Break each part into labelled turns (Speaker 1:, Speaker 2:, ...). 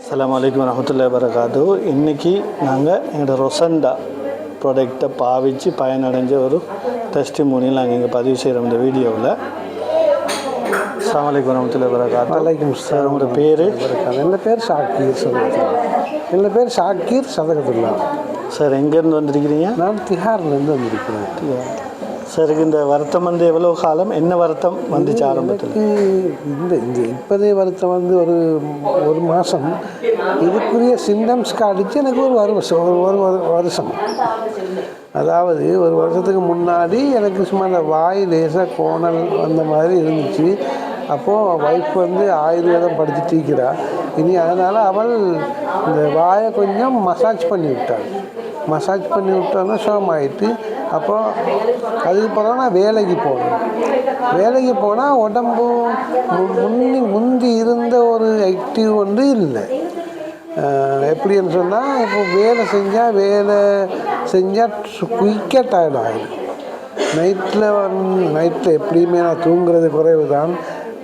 Speaker 1: அஸ்ஸலாமு அலைக்கும் வரஹ்மத்துல்லாஹி வபரகாத்துஹு. இன்றைக்கி நாங்கள் எங்களோட ரொசண்டா ப்ராடக்டை பாவித்து பயனடைஞ்ச ஒரு டெஸ்டிமோனியல் நாங்கள் இங்கே பதிவு செய்கிறோம் இந்த வீடியோவில். அஸ்ஸலாமு அலைக்கும் வரஹ்மத்துல்லாஹி வபரகாத்துஹு.
Speaker 2: வலைக்கும்
Speaker 1: சார், உங்களோட பேர்?
Speaker 2: என்னோட பேர் ஷாக்கீர் சதகத்துல்லா. என்னோட பேர் ஷாக்கீர் சதகத்துல்லா.
Speaker 1: சார், எங்கேருந்து வந்திருக்கிறீங்க?
Speaker 2: நான் திஹார்லேருந்து வந்திருக்கிறேன்.
Speaker 1: சார், இந்த வருத்தம் வந்து எவ்வளோ காலம், என்ன வருத்தம் வந்துச்சு ஆரம்பத்தில்?
Speaker 2: இந்த இப்போதே வருத்தம் வந்து ஒரு மாதம். இதுக்குரிய சிம்டம்ஸ்க்கு அடித்து எனக்கு ஒரு வருஷம். அதாவது ஒரு வருஷத்துக்கு முன்னாடி எனக்கு சும்மா அந்த வாய் லேசாக கோணல் அந்த மாதிரி இருந்துச்சு. அப்போது ஒய்ஃப் வந்து ஆயுர்வேதம் படிச்சுட்டு இனி அதனால் அவள் இந்த வாயை கொஞ்சம் மசாஜ் பண்ணி விட்டான்னா சுகமாயிட்டு. அப்போது அதுக்கப்புறம் நான் வேலைக்கு போனால் உடம்பு முந்தி இருந்த ஒரு ஆக்டிவ் வந்து இல்லை. எப்படின்னு சொன்னால், இப்போ வேலை செஞ்சால் குயிக்காக டயர்ட் ஆகிடும். நைட்டில் எப்படியுமே நான் தூங்குறது குறைவு தான்.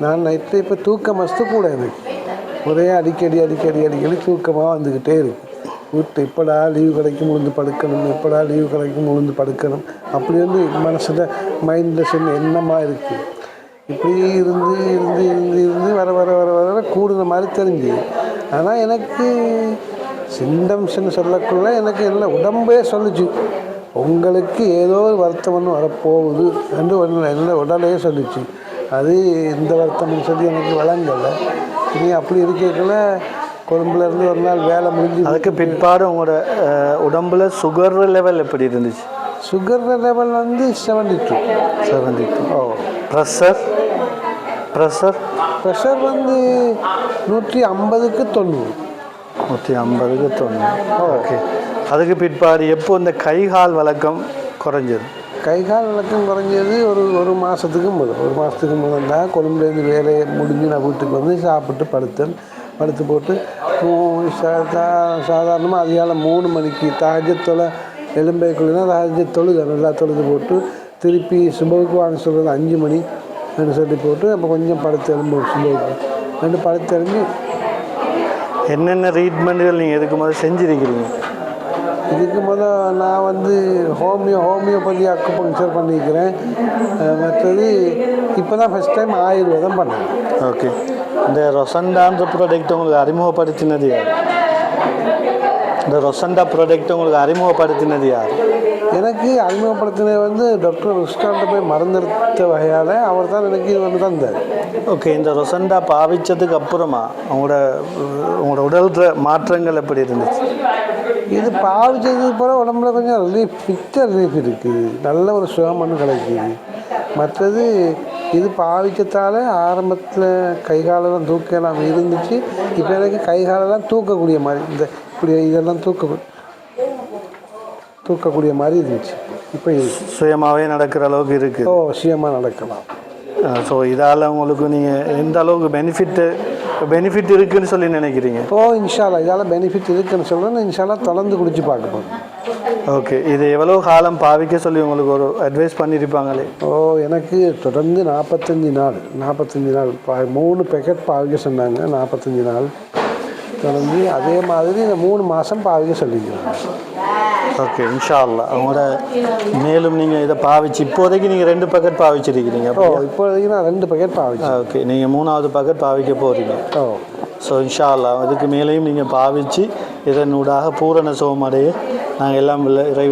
Speaker 2: நான் நைட்டில் இப்போ தூக்க மஸ்து கூட எனக்கு ஒரே அடிக்கடி தூக்கமாக வந்துக்கிட்டே இருக்குது. வீட்டு எப்படா லீவு கிடைக்கும் உளுந்து படுக்கணும் அப்படி வந்து மனசில் மைண்டில் எண்ணமாக இருக்குது. இப்படி இருந்து வர கூடுன மாதிரி தெரிஞ்சு. ஆனால் எனக்கு சிம்டம்ஸ்ன்னு சொல்லக்குள்ள எனக்கு எல்லாம் உடம்பே சொல்லிச்சு, உங்களுக்கு ஏதோ ஒரு வருத்தம் ஒன்று வரப்போகுது என்று எல்லாம் உடலையே சொல்லிச்சு. அது இந்த வருத்தம்னு சொல்லி எனக்கு வழங்கலை. இனி அப்படி இருக்கக்குள்ள கொழும்புலேருந்து ஒரு நாள் வேலை முடிஞ்சு
Speaker 1: அதுக்கு பிற்பாடு உங்களோட உடம்புல சுகர் லெவல் எப்படி இருந்துச்சு?
Speaker 2: சுகர் லெவல் வந்து 72.
Speaker 1: ஓ. ப்ரெஷர்
Speaker 2: வந்து 150க்கு 90.
Speaker 1: 150க்கு 90. ஓகே. அதுக்கு பிற்பாடு எப்போ இந்த கைகால் வழக்கம் குறைஞ்சது?
Speaker 2: கைகால் வழக்கம் குறைஞ்சது ஒரு மாதத்துக்கு முதல் தான். கொழும்புலேருந்து வேலையை முடிஞ்சு நான் வீட்டுக்கு வந்து சாப்பிட்டு படுத்து போட்டு சாதாரணமாக அதிகாலை 3 மணிக்கு தஹஜ்ஜுத் எலும்பைக்குள்ளே தஹஜ்ஜுத் நல்லா தொழுது போட்டு திருப்பி சுபவுக்கு வாங்க சொல்கிறது 5 மணி சொல்லி போட்டு அப்போ கொஞ்சம் படுத்து எலும்பு சுபவுக்கு படுத்து எலும்பி.
Speaker 1: என்னென்ன ட்ரீட்மெண்ட்டுகள் நீங்கள் எதுக்கு முதல்ல செஞ்சுருக்கிறீங்க?
Speaker 2: இதுக்கு நான் வந்து ஹோமியோபதி அக்குபங்க்சர் பண்ணியிருக்கிறேன். மற்றது இப்போ தான் ஃபஸ்ட் டைம் ஆயுர்வேதம் பண்ணேன்.
Speaker 1: ஓகே. இந்த ரொசண்டான்ற ப்ராடக்ட் உங்களுக்கு அறிமுகப்படுத்தினது யார்?
Speaker 2: எனக்கு அறிமுகப்படுத்தினது வந்து டாக்டர் ருஸ்கான்ட்ட போய் மறந்துடுத்த வகையால் அவர் தான் எனக்கு இது வந்து தந்தார்.
Speaker 1: ஓகே. இந்த ரொசண்டா பாவித்ததுக்கு அப்புறமா உங்களோட உடல் மாற்றங்கள் எப்படி இருந்துச்சு?
Speaker 2: இது பாவிச்சதுக்கு போல உடம்புல கொஞ்சம் ரிலீஃப் இருக்குது, நல்ல ஒரு சுகமனு கிடைக்குது. மற்றது இது பாவிச்சதால் ஆரம்பத்தில் கைகாலெல்லாம் தூக்கலாம் இருந்துச்சு. இப்போ எனக்கு கைகாலெல்லாம் தூக்கக்கூடிய மாதிரி இப்படி இதெல்லாம் தூக்கக்கூடிய மாதிரி இருந்துச்சு. இப்போ
Speaker 1: சுயமாகவே நடக்கிற அளவுக்கு இருக்குது.
Speaker 2: சுயமாக நடக்கலாம்.
Speaker 1: ஸோ இதால் உங்களுக்கு நீங்கள் எந்த அளவுக்கு பெனிஃபிட் இருக்குதுன்னு சொல்லி நினைக்கிறீங்க?
Speaker 2: இன்ஷா அல்லாஹ் இதால் பெனிஃபிட் இருக்குதுன்னு சொல்கிறேன். இன்ஷா அல்லாஹ் தொடர்ந்து குடிச்சு பார்க்க போகிறேன்.
Speaker 1: ஓகே. இது எவ்வளோ காலம் பாவிக்க சொல்லி உங்களுக்கு ஒரு அட்வைஸ் பண்ணியிருப்பாங்களே?
Speaker 2: எனக்கு தொடர்ந்து 45 நாள் 3 பேக்கெட் பாவிக்க சொன்னாங்க. 45 நாள் தொடர்ந்து அதே மாதிரி இந்த 3 மாதம் பாவிக்க சொல்லிக்கிறாங்க.
Speaker 1: ஓகே. இன்ஷா அல்லாஹ் அவங்களோட மேலும் நீங்கள் இதை பாவிச்சு இப்போதைக்கு நீங்கள் 2 பேக்கெட் பாவிச்சிருக்கிறீங்க.
Speaker 2: இப்போதைக்கு நான் 2 பேக்கெட் பாவிச்சேன்.
Speaker 1: ஓகே. நீங்கள் 3ஆவது பேக்கெட் பாவிக்க போகிறீங்க. ஸோ இன்ஷா அல்லாஹ் அதுக்கு மேலேயும் நீங்கள் பாவித்து இதனூடாக பூரண சுகமடைய நாங்கள் எல்லாம் இறைவன்